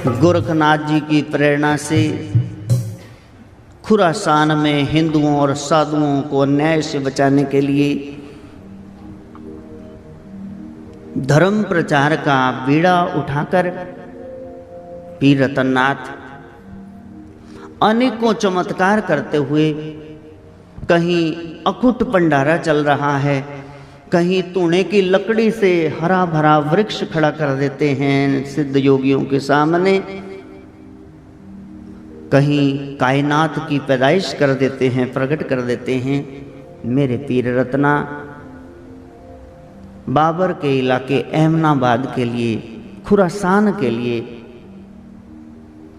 गोरखनाथ जी की प्रेरणा से खुरासान में हिंदुओं और साधुओं को अन्याय से बचाने के लिए धर्म प्रचार का बीड़ा उठाकर पीर रतननाथ अनेकों चमत्कार करते हुए, कहीं अकुट भंडारा चल रहा है, कहीं तूने की लकड़ी से हरा भरा वृक्ष खड़ा कर देते हैं सिद्ध योगियों के सामने, कहीं कायनात की पैदाइश कर देते हैं, प्रकट कर देते हैं। मेरे पीर रत्ना बाबर के इलाके अहमदाबाद के लिए, खुरासान के लिए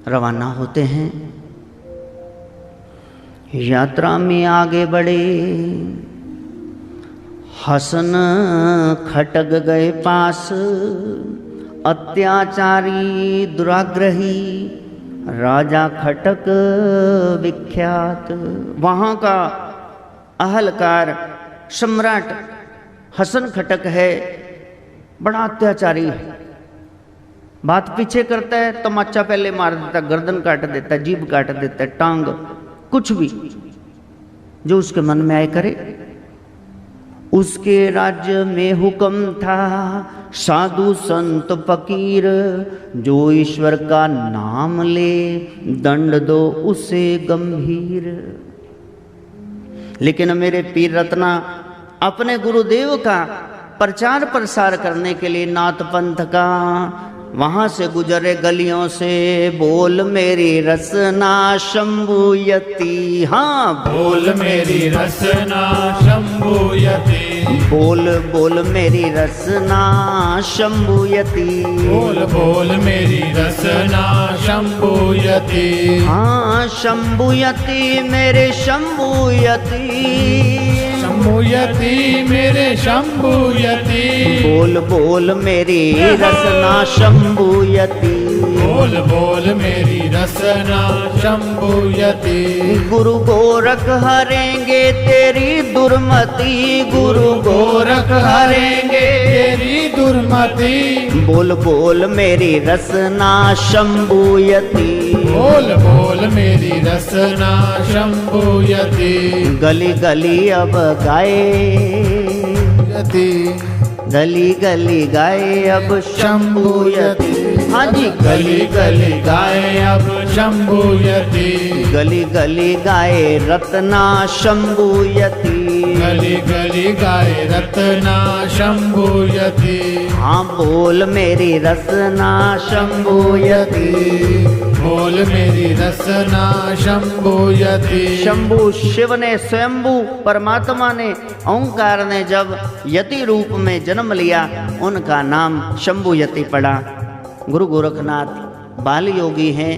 रवाना होते हैं। यात्रा में आगे बढ़े, हसन खटक गए पास, अत्याचारी दुराग्रही राजा खटक विख्यात। वहाँ का अहलकार सम्राट हसन खटक है, बड़ा अत्याचारी है। बात पीछे करता है, तमाचा पहले मार देता, गर्दन काट देता, जीभ काट देता, टांग, कुछ भी जो उसके मन में आए करे। उसके राज्य में हुक्म था साधु संत फकीर, जो ईश्वर का नाम ले दंड दो उसे गंभीर। लेकिन मेरे पीर रत्ना अपने गुरुदेव का प्रचार प्रसार करने के लिए नाथ पंथ का वहां से गुजरे गलियों से, बोल मेरी रसना शंभुयति। हाँ, बोल मेरी रसना शंभुयति। बोल बोल मेरी रसना शंभुयति। बोल बोल मेरी रसना शंभुयति। हाँ, शंभुयति मेरे शंभुयति। शंभुयति मेरे शंभुयति। बोल बोल मेरी रसना शंभुयति। बोल बोल मेरी रसना शंभुयति। गुरु गोरख हरेंगे तेरी दुर्मति, गुरु गोरख हरेंगे तेरी दुर्मति। बोल बोल मेरी रसना शंभुयति। बोल बोल मेरी रसना शंभुयति। गली गली अब गाए, गली गली गाए अब शंभुयति। हाँ जी, गली गली गाए अब शंभुयति। गली गली गाए रत्ना शंभुयति। गली गली गाए रत्ना शंभुयति। हाँ, बोल मेरी रसना शंभुयति। बोल मेरी रसना शंभुयति। शंभु शिव ने, स्वयंभू परमात्मा ने, ओंकार ने जब यति रूप में जन्म लिया, उनका नाम शंभुयति पड़ा। गुरु गोरखनाथ बाल योगी हैं,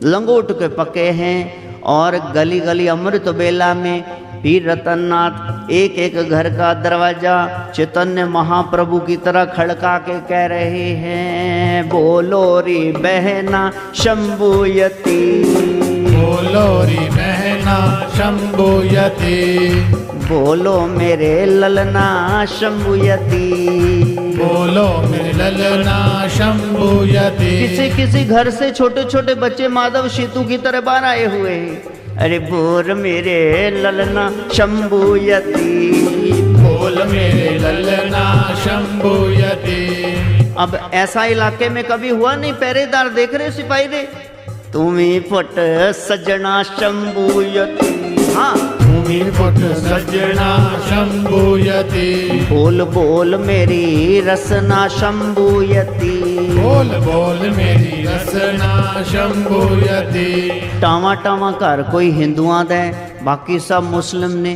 लंगोट के पके हैं, और गली गली अमृत बेला में पीर रतननाथ एक एक घर का दरवाजा चैतन्य महाप्रभु की तरह खड़का के कह रहे हैं, बोलो री बहना शंभुयति। बोलो री बहना शंभुयति। बोलो मेरे ललना शंभुयति। बोलो मेरे ललना शंभुयति। किसी किसी घर से छोटे छोटे बच्चे माधव सेतु की तरह बाहर आए हुए हैं। अरे बोल मेरे ललना शंभुयति। बोल मेरे ललना शंभुयति। अब ऐसा इलाके में कभी हुआ नहीं, पहरेदार देख रहे सिपाही रे, तुम्हें फट सजना शंभुयति। हाँ, तुम्हें फट सजना शंभुयति। बोल बोल मेरी रसना शंभुयति। बोल बोल मेरी रसना शंभुयति। टावा टावा घर कोई हिंदुआ दे, बाकी सब मुस्लिम ने।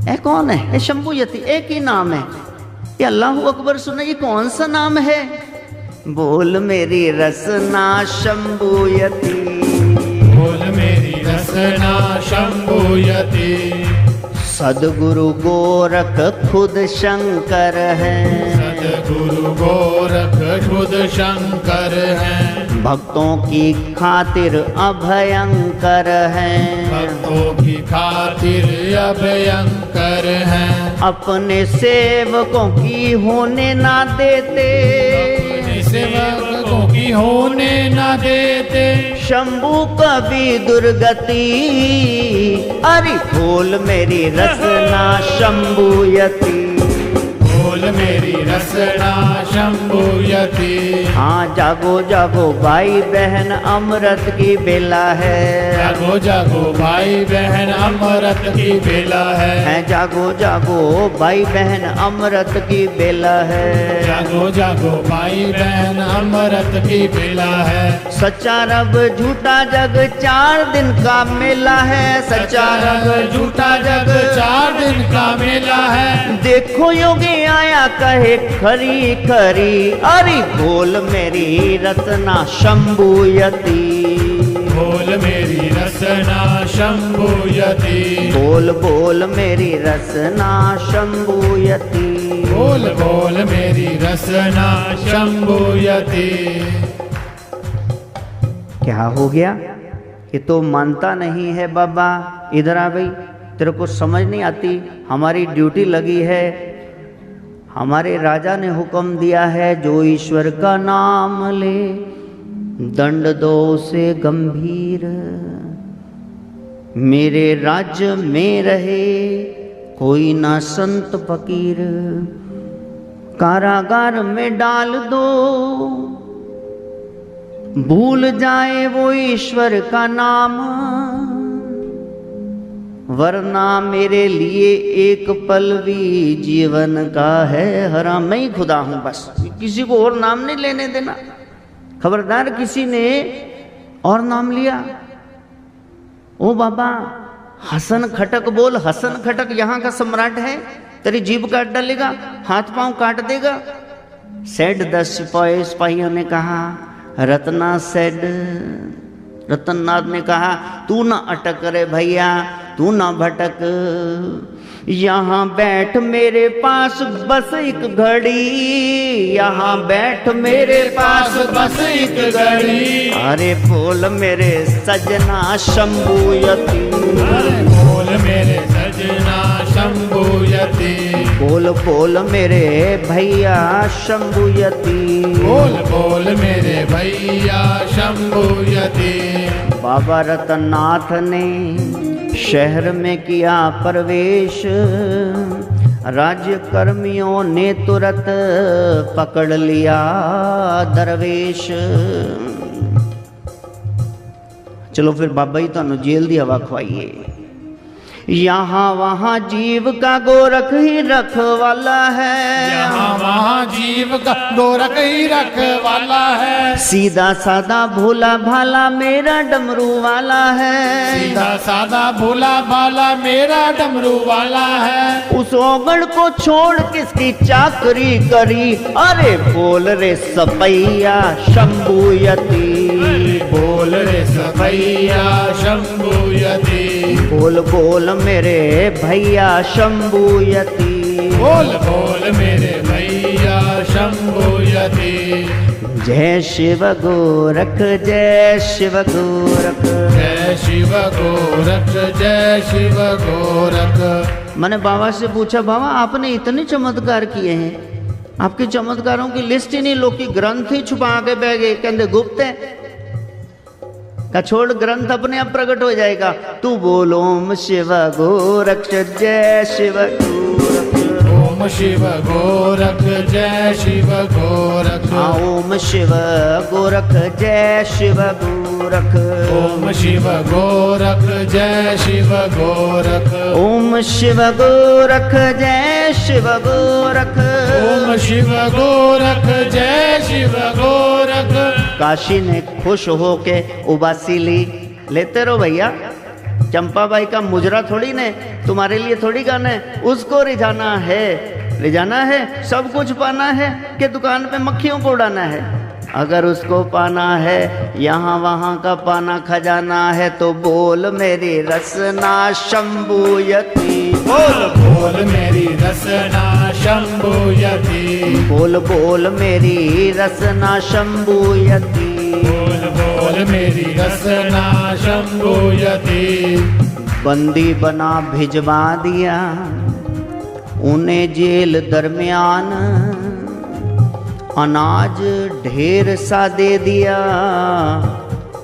ए कौन है? ए शंभुयति, एक ही नाम है। ये अल्लाह अकबर सुना, ये कौन सा नाम है? बोल मेरी रसना शंभुयति। बोल मेरी रसना शंभुयति। सदगुरु गोरख खुद शंकर है। सदगुरु गोरख खुद शंकर हैं। भक्तों की खातिर अभयंकर है। भक्तों की खातिर अभयंकर हैं। अपने सेवकों की होने ना देते। अपने सेवकों की कभी होने न देते। शंभू कभी दुर्गति, अरे बोल मेरी रसना शंभूयति। बोल मेरी रसना शंभूयति। हाँ जागो जागो भाई बहन अमृत की बेला है। जागो जागो भाई बहन अमृत की बेला है। जागो जागो भाई बहन अमृत की बेला है। जागो जागो भाई बहन अमृत की बेला है। सच्चा रब झूठा जग 4 दिन का मेला है। सच्चा रब झूठा जग 4 दिन का मेला है। देखो योगी आया कहे खरी खरी, अरे बोल मेरी रसना शंभूयति। बोल मेरी रसना शंभूयति। बोल बोल मेरी रसना शंभूयति। बोल बोल मेरी रसना शंभूयति। क्या हो गया कि तो मानता नहीं है बाबा? इधर आ भाई, तेरे को समझ नहीं आती, हमारी ड्यूटी लगी है। हमारे राजा ने हुक्म दिया है जो ईश्वर का नाम ले दंड दो उसे गंभीर। मेरे राज्य में रहे कोई ना संत फकीर। कारागार में डाल दो भूल जाए वो ईश्वर का नाम, वरना मेरे लिए एक पल भी जीवन का है हराम। मैं ही खुदा हूं बस, किसी को और नाम नहीं लेने देना। खबरदार किसी ने और नाम लिया, ओ बाबा हसन खटक बोल। हसन खटक यहाँ का सम्राट है, तेरी जीभ काट डालेगा, हाथ पांव काट देगा। सेड 10 सिपाहियों ने कहा, रत्ना सेड, रतननाथ ने कहा तू ना अटक रे भैया, तू ना भटक, यहाँ बैठ मेरे पास बस एक घड़ी। यहाँ बैठ मेरे पास बस एक घड़ी। अरे बोल मेरे सजना शंभूयति। अरे बोल मेरे सजना शंभूयति। बोल बोल मेरे भैया शंभूयति। बोल बोल मेरे भैया शंभूयति। बाबा रतननाथ ने शहर में किया प्रवेश, राज्य कर्मियों ने तुरंत पकड़ लिया दरवेश। चलो फिर बाबा ही तो जेल दी हवा खवाइए। यहाँ वहाँ जीव का गोरख ही रखवाला है। यहाँ वहाँ जीव का गोरख ही रखवाला है। सीधा सादा भोला भाला मेरा डमरू वाला है। सीधा सादा भोला भाला मेरा डमरू वाला है। उस ओगड़ को छोड़ किसकी चाकरी करी। अरे बोल रे सपैया शंभूयति। बोल रे सपैया शंभूयति। बोल बोल मेरे भैया शंभूयति। बोल बोल मेरे भैया शंभूयति। जय शिव गोरख जय शिव गोरख। जय शिव गोरख जय शिव गोरख। मैंने बाबा से पूछा, बाबा आपने इतने चमत्कार किए हैं, आपके चमत्कारों की लिस्ट ही नहीं, लोग की ग्रंथ ही छुपा के बह गए, कहते गुप्त है। का छोड़, ग्रंथ अपने आप प्रकट हो जाएगा। तू बोल ओम शिव गोरख जय शिव गोरख। ओम शिव गोरख जय शिव गोरख। ओम शिव गोरख जय शिव गोरख। ओम शिव गोरख जय शिव गोरख। ओम शिव गोरख जय शिव गोरख। ओम शिव गोरख जय शिव गोरख। काशी ने खुश होके उबासी ली। लेते रहो भैया, चंपाबाई का मुजरा थोड़ी ने, तुम्हारे लिए थोड़ी गाना है, उसको रिझाना है, ले जाना है, सब कुछ पाना है कि दुकान पे मक्खियों को उड़ाना है। अगर उसको पाना है, यहाँ वहाँ का पाना खजाना है, तो बोल मेरी रसना शंभूयति। बोल बोल मेरी रसना शंभूयति। बोल बोल मेरी रसना शंभूयति। बोल बोल मेरी रसना शंभूयति। बंदी बना भिजवा दिया उन्हें जेल दरमियान। अनाज ढेर सा दे दिया,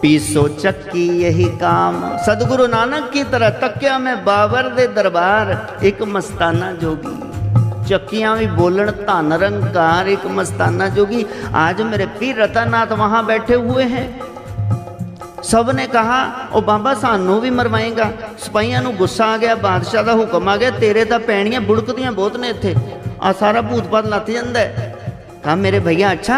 पीसो चक्की यही काम। सदगुरु नानक की तरह तक्या में बाबर दे दरबार, एक मस्ताना जोगी। चक्कियां भी बोलन धन रंकार, एक मस्ताना जोगी। आज मेरे पीर रतननाथ वहां बैठे हुए हैं। सब ने कहा ओ बाबा सानू भी मरवाएगा। सिपाहियां नू गुस्सा आ गया, बादशाह का हुक्म आ गया, तेरे तो पैणियां बुड़कदियां बहुत ने इत्थे, आ सारा भूतपात लत जांदा है। कहा मेरे भैया अच्छा,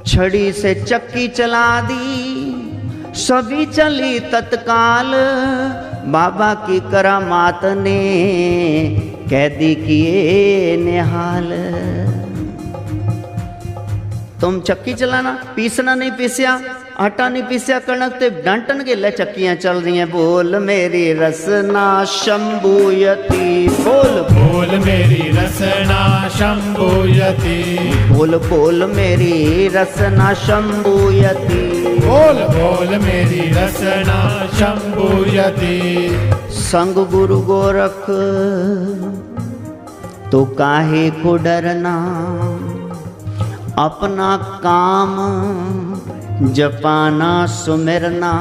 छड़ी से चक्की चला दी, सभी चली तत्काल, बाबा की करामात ने कैदी किए निहाल। तुम चक्की चलाना, पीसना नहीं पीसिया, आटा नहीं पीसिया, कणक ते डांटन के ले चक्कियां चल रही हैं। बोल मेरी रसना शंभूयती, बोल बोल मेरी रसना शंभूयती, बोल बोल मेरी रसना शंभूयती, बोल बोल मेरी रसना शंभूयती। संग गुरु गोरख तो काहे को डरना, अपना काम जपाना सुमिरना।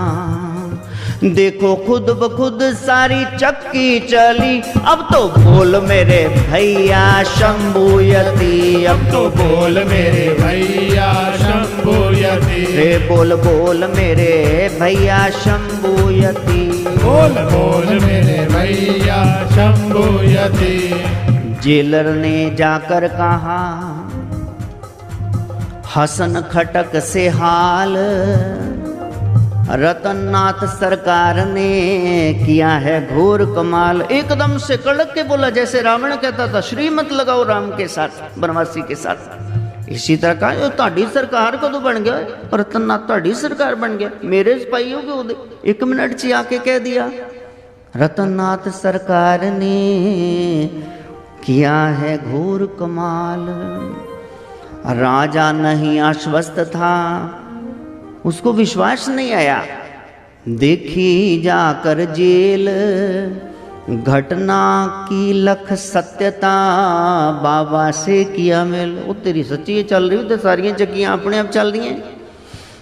देखो खुद ब खुद सारी चक्की चली, अब तो बोल मेरे भैया शंभूयती, अब तो बोल मेरे भैया शंभूयती, रे बोल बोल मेरे भैया शंभूयती, बोल बोल मेरे भैया शंभूयती। जेलर ने जाकर कहा हसन खटक से हाल, रतननाथ सरकार ने किया है घोर कमाल। एकदम से कड़क के बोला, जैसे रावण कहता था श्रीमत लगाओ राम के साथ, बनवासी के साथ। इसी तरह कहा ताड़ी सरकार कदों बन गया, रतननाथ ताड़ी सरकार बन गया, मेरे सिपाहियों के उदे 1 मिनट च आके कह दिया। रतननाथ सरकार ने किया है घोर कमाल। राजा नहीं आश्वस्त था, उसको विश्वास नहीं आया। देखी जाकर जेल घटना की लख सत्यता, बाबा से किया मेल। वो तेरी सच्ची चल रही, तो सारियां चक्कियां अपने आप चल रही हैं।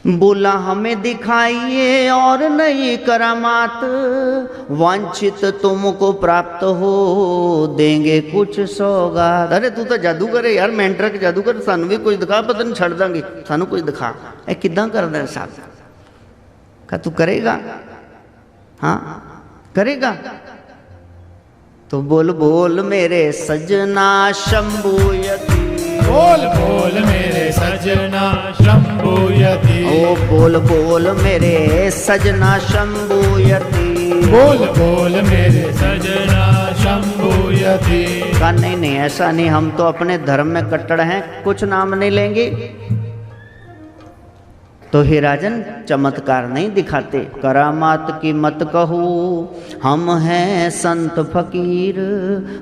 बोला हमें दिखाइए और नई करामात, वांछित तुमको प्राप्त हो देंगे कुछ सौगात। अरे तू तो जादू करे यार, मेंटर के जादू कर, सानू भी कुछ दिखा, पता नहीं छड़ देंगे, सानू कुछ दिखा। ए किदां करदा है साहब? का तू करेगा? हाँ करेगा तो बोल बोल मेरे सजना शंभूयती, बोल बोल मेरे सजना शंभूयती, ओ बोल बोल मेरे सजना शंभूयती, बोल बोल मेरे सजना शंभूयती। का नहीं ऐसा नहीं, हम तो अपने धर्म में कट्टर हैं, कुछ नाम नहीं लेंगे। तो हे राजन चमत्कार नहीं दिखाते, करामात की मत कहो, हम हैं संत फकीर।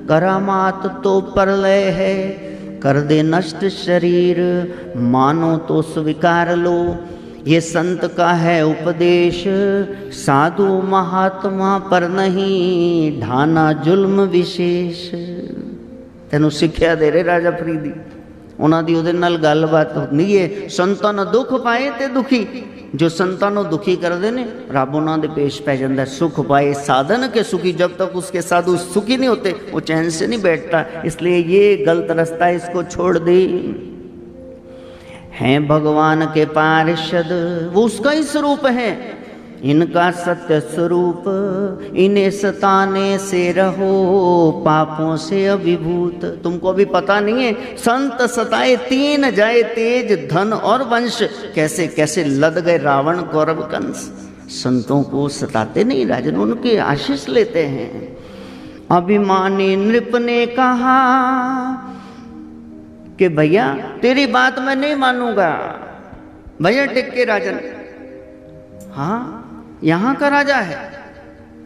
करामात तो प्रलय है, कर दे नष्ट शरीर, मानो तो स्वीकार लो। ये संत का है उपदेश, साधु महात्मा पर नहीं ढाना जुल्म विशेष। तेनू सिक्ख्या दे रहे राजा फरीदी, उन्हां दी उहदे नाल गलबात होंदी है। संतां नूं दुख पाए ते दुखी, जो संतां नूं दुखी करदे ने रब उन्हां दे पेश पै जांदा है। सुख पाए साधन के सुखी, जब तक उसके साधु सुखी नहीं होते वो चैन से नहीं बैठता। इसलिए ये गलत रास्ता, इसको छोड़ दे। हैं भगवान के पार्षद, वो उसका ही स्वरूप है, इनका सत्य स्वरूप। इन्हें सताने से रहो, पापों से अभिभूत। तुमको अभी पता नहीं है, संत सताए 3 जाए तेज, धन और वंश। कैसे कैसे लद गए रावण कौरव कंस। संतों को सताते नहीं राजन, उनके आशीष लेते हैं। अभिमानी नृप ने कहा कि भैया तेरी बात मैं नहीं मानूंगा। भैया टिक के राजन, हाँ यहाँ का राजा है,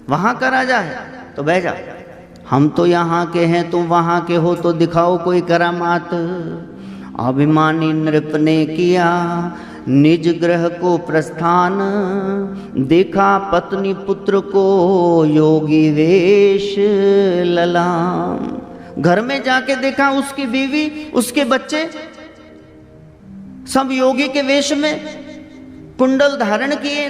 वहाँ का राजा है, तो बह जा। हम तो यहाँ के हैं, तुम वहाँ के हो, तो दिखाओ कोई करामात। अभिमानी नृप ने किया निज गृह को प्रस्थान, देखा पत्नी पुत्र को योगी वेश ललाम। घर में जाके देखा उसकी बीवी उसके बच्चे सब योगी के वेश में, कुंडल धारण किए,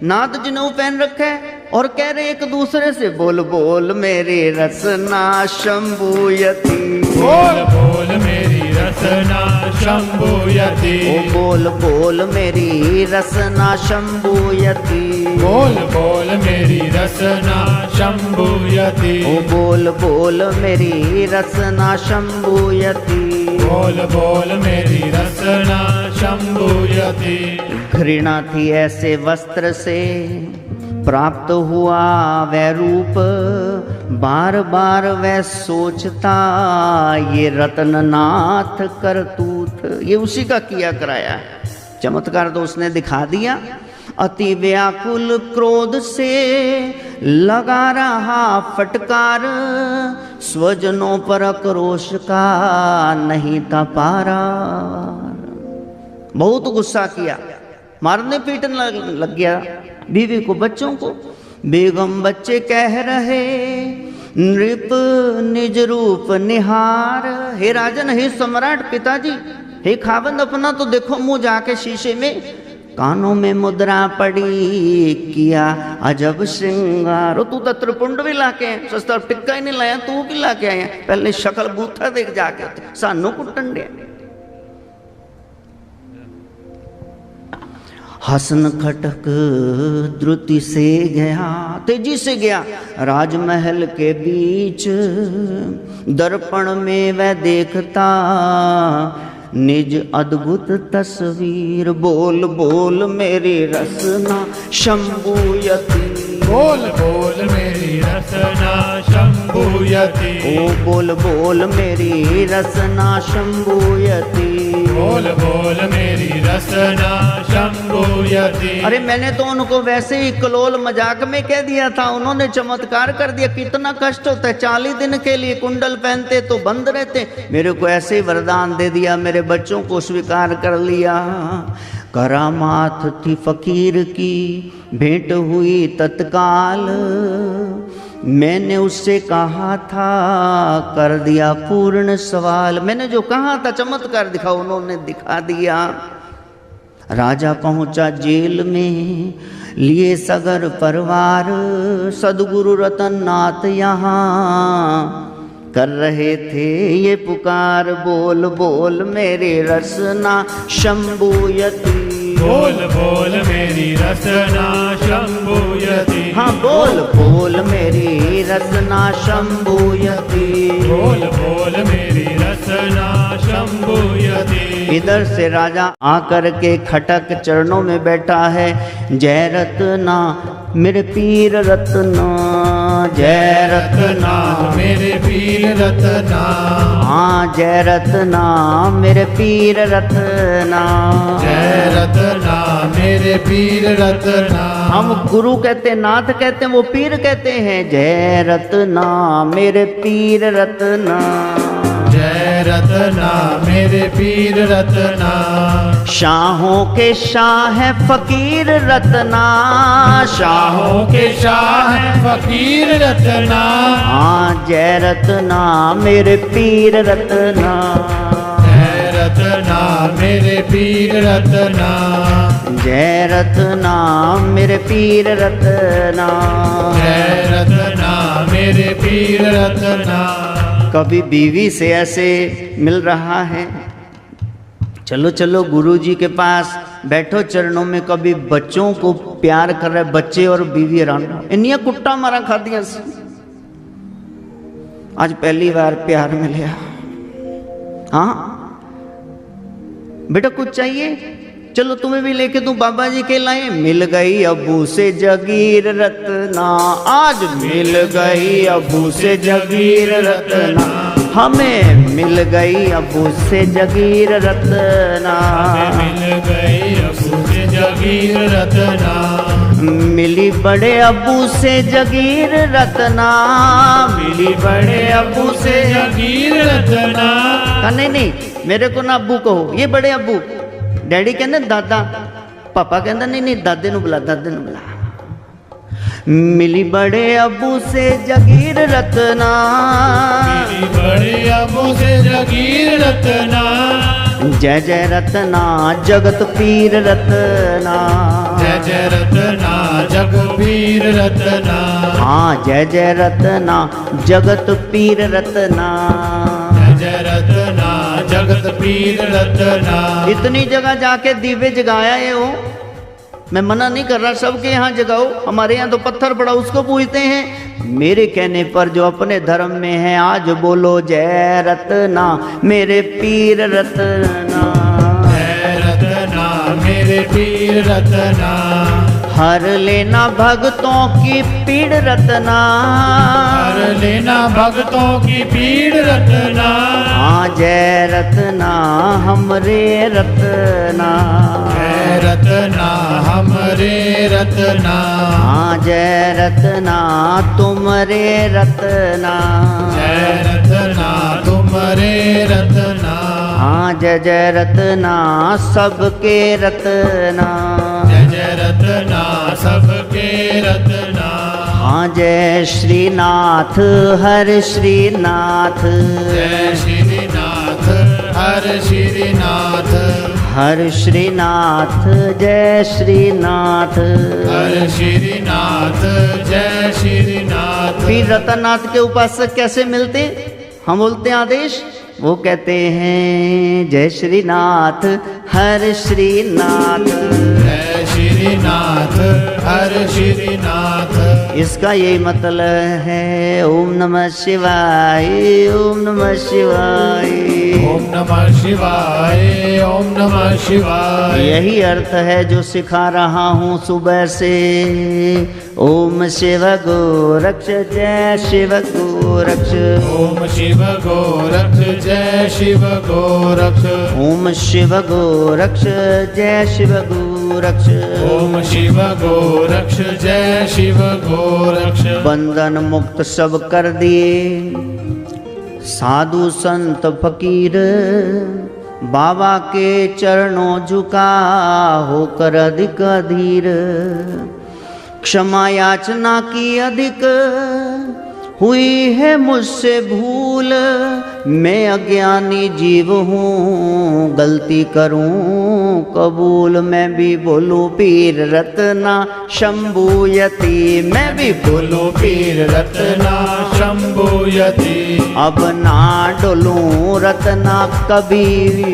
नाद जनेऊ पहन रखा है और कह रहे एक दूसरे से, बोल बोल मेरी रसना शंभूयति, बोल बोल मेरी रसना शंभूयति, ओ बोल बोल मेरी रसना शंभूयति, बोल बोल मेरी रसना शंभूयति, ओ बोल बोल मेरी रसना शंभूयति, बोल बोल मेरी रसना शंभूयति। घृणा थी ऐसे वस्त्र से, प्राप्त हुआ वह रूप, बार बार वह सोचता ये रत्ननाथ करतूत। ये उसी का किया कराया है, चमत्कार तो उसने दिखा दिया। अति व्याकुल क्रोध से लगा रहा फटकार, स्वजनों पर आक्रोश का नहीं था पारा। बहुत गुस्सा किया, मारने पीटने लग गया बीवी को, बच्चों को। बेगम बच्चे कह रहे नृप निज रूप निहार, हे राजन, हे सम्राट पिताजी, हे खावंद अपना तो देखो मुंह जाके शीशे में। कानों में मुद्रा पड़ी, किया अजब श्रृंगार। तू तो त्रिपुंड भी लाके सस्ता टिक्का ही नहीं लाया, तू भी लाके आया, पहले शक्ल बूथा देख जाके सानू कुटन दे। हसन खटक द्रुति से गया, तेजी से गया राजमहल के बीच, दर्पण में वह देखता निज अद्भुत तस्वीर। बोल बोल मेरी रसना शंभूयति, बोल बोल मेरी रसना शंभूयति, ओ बोल बोल मेरी रसना शंभूयति, बोल बोल मेरी रसना शंभूयति। अरे मैंने तो उनको वैसे ही कलोल मजाक में कह दिया था, उन्होंने चमत्कार कर दिया। कितना कष्ट होता है, 40 दिन के लिए कुंडल पहनते तो बंद रहते, मेरे को ऐसे ही वरदान दे दिया, मेरे बच्चों को स्वीकार कर लिया। करामात थी फकीर की भेंट हुई तत्काल, मैंने उससे कहा था कर दिया पूर्ण सवाल। मैंने जो कहा था चमत्कार दिखा, उन्होंने दिखा दिया। राजा पहुंचा जेल में लिए सगर परिवार, सदगुरु रतननाथ यहाँ कर रहे थे ये पुकार। बोल बोल मेरी रसना शंभूयति, बोल बोल मेरी रसना शंभूयति, हाँ बोल बोल मेरी रसना शंभूयति, बोल बोल मेरी रसना शंभूयति। इधर से राजा आकर के खटक चरणों में बैठा है। जय रत्ना मेरे पीर रत्ना, जय रत्ना मेरे पीर रत्ना, हाँ जय रत्ना मेरे पीर रत्ना, जय रत्ना मेरे पीर रत्ना। हम गुरु कहते, नाथ कहते हैं, वो पीर कहते हैं। जय रत्ना मेरे पीर रत्ना, जय रत्ना मेरे पीर रत्ना। शाहों के शाह है फकीर रत्ना, शाहों के शाह है फकीर रत्ना, हाँ जय रत्ना मेरे पीर रत्ना, जय रत्ना मेरे पीर रत्ना, जय रत्ना मेरे पीर रत्ना, जय रत्ना मेरे पीर रत्ना। कभी बीवी से ऐसे मिल रहा है, चलो चलो गुरुजी के पास बैठो चरणों में। कभी बच्चों को प्यार कर रहे, बच्चे और बीवी अराउंड, इन्हीं कुट्टा मारा खा दिया। आज पहली बार प्यार मिला। हाँ बेटा कुछ चाहिए, चलो तुम्हें भी लेके दूं, बाबा जी के लाए। मिल गई अबू से जगीर रत्ना, आज मिल गई अबू से जगीर रत्ना, हमें मिल गई अबू से जगीर रत्ना, मिल गई अबू से जगीर रत्ना, मिली बड़े अबू से जगीर रत्ना, मिली बड़े अबू से जगीर रत्ना। नहीं नहीं मेरे को ना अबू कहो, ये बड़े अबू। डैडी कहते दादा, पापा कहते नहीं नहीं दादे नु बुला, दादे नु बुला। मिली बड़े अबू से जगीर रत्ना, मिली बड़े अबू से जगीर रत्ना, जय जय रत्ना जगत पीर रत्ना, जय जय रत्ना जग पीर रत्ना, हाँ जय जय रत्ना जगत पीर रत्ना, जय जय रत्ना जगत पीर रत्ना। इतनी जगह जाके दीवे जगाया ये हो, मैं मना नहीं कर रहा, सबके यहाँ जगाओ, हमारे यहाँ तो पत्थर पड़ा उसको पूजते हैं। मेरे कहने पर जो अपने धर्म में है आज बोलो जय रत्ना मेरे पीर रत्ना, जय रत्ना मेरे पीर रत्ना, हर लेना भक्तों की पीड़ रत्ना, हर लेना भक्तों की पीड़ रत्ना, हाँ जय रत्ना हमरे रत्ना, जय रत्ना हमरे रत्ना, हाँ जय रत्ना तुमरे रत्ना, जय रत्ना तुमरे रत्ना, हाँ जय जय रत्ना सबके रत्ना, जय जय रत्ना सबके रत्ना, हाँ जय श्रीनाथ हर श्रीनाथ, जय श्रीनाथ हर श्रीनाथ, हर श्रीनाथ जय श्रीनाथ, हर श्रीनाथ जय श्रीनाथ। फिर रतननाथ के उपासक कैसे मिलते? हम बोलते हैं आदेश, वो कहते हैं जय श्रीनाथ हर श्रीनाथ, जय श्रीनाथ हर श्रीनाथ। इसका यही मतलब है ओम नमः शिवाय, ओम नमः शिवाय, ओम नमः शिवाय, ओम नमः शिवाय। यही अर्थ है जो सिखा रहा हूँ सुबह से। ओम शिव गोरक्ष जय शिव गोरक्ष, ओम शिव गोरक्ष जय शिव गोरक्ष, ओम शिव गोरक्ष जय शिव गोरक्ष, ओम शिव गोरक्ष जय शिव गोरक्ष। बंधन मुक्त सब कर दिए साधु संत फकीर, बाबा के चरणों झुका होकर अधिक अधीर, क्षमा याचना की अधिक हुई है मुझसे भूल, मैं अज्ञानी जीव हूँ गलती करूँ कबूल, मैं भी बोलूँ पीर रत्ना शंभूयति, मैं भी बोलो पीर रत्ना शंभूयति, अब ना डोलूं रत्ना कभी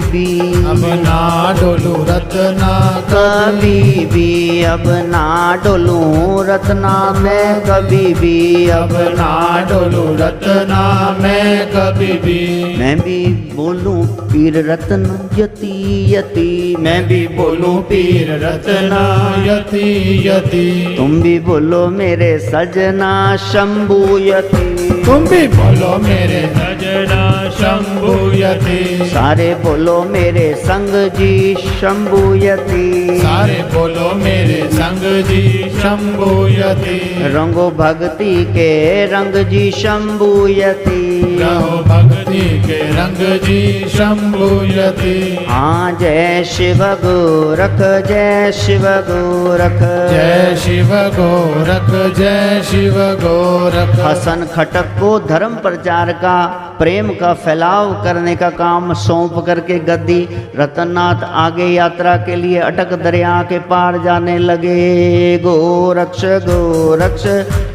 भी, अब ना डोलू रत्ना कभी भी, अब ना डोलूं रत्ना मैं कभी भी, अब ना डोलू रत्ना मैं कभी भी, मैं भी बोलूं पीर रत्ना यति यति, मैं भी बोलूं पीर रत्ना यति यति, तुम भी बोलो मेरे सजना शंभू यति, तुम भी बोलो मेरे सजना शंभूयति, सारे बोलो मेरे संग जी शंभू यति, सारे बोलो मेरे संग जी शंभूयति, रंगो भक्ति के रंग जी शंभू यति, रहो भक्ति के रंग जी शंभूयति। हाँ जय शिव गोरख जय शिव गोरख, जय शिव गोरख जय शिव गोरख। हसन खटक को धर्म प्रचार का प्रेम का फैलाव करने का काम सौंप करके गद्दी रतननाथ आगे यात्रा के लिए अटक दरिया के पार जाने लगे। गोरक्ष गोरक्ष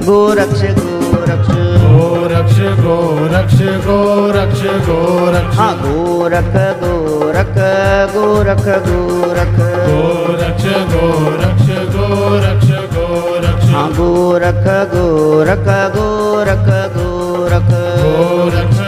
गोरक्ष गोरक्ष गोरक्ष गोरक्ष गोरक्ष गोरक्ष, हाँ गोरख गोरख गोरख गोरख गोरक्ष गोरक्ष गोरक्ष गोरक्ष, हाँ गोरख गोरख गोरख गोरख गोरक्ष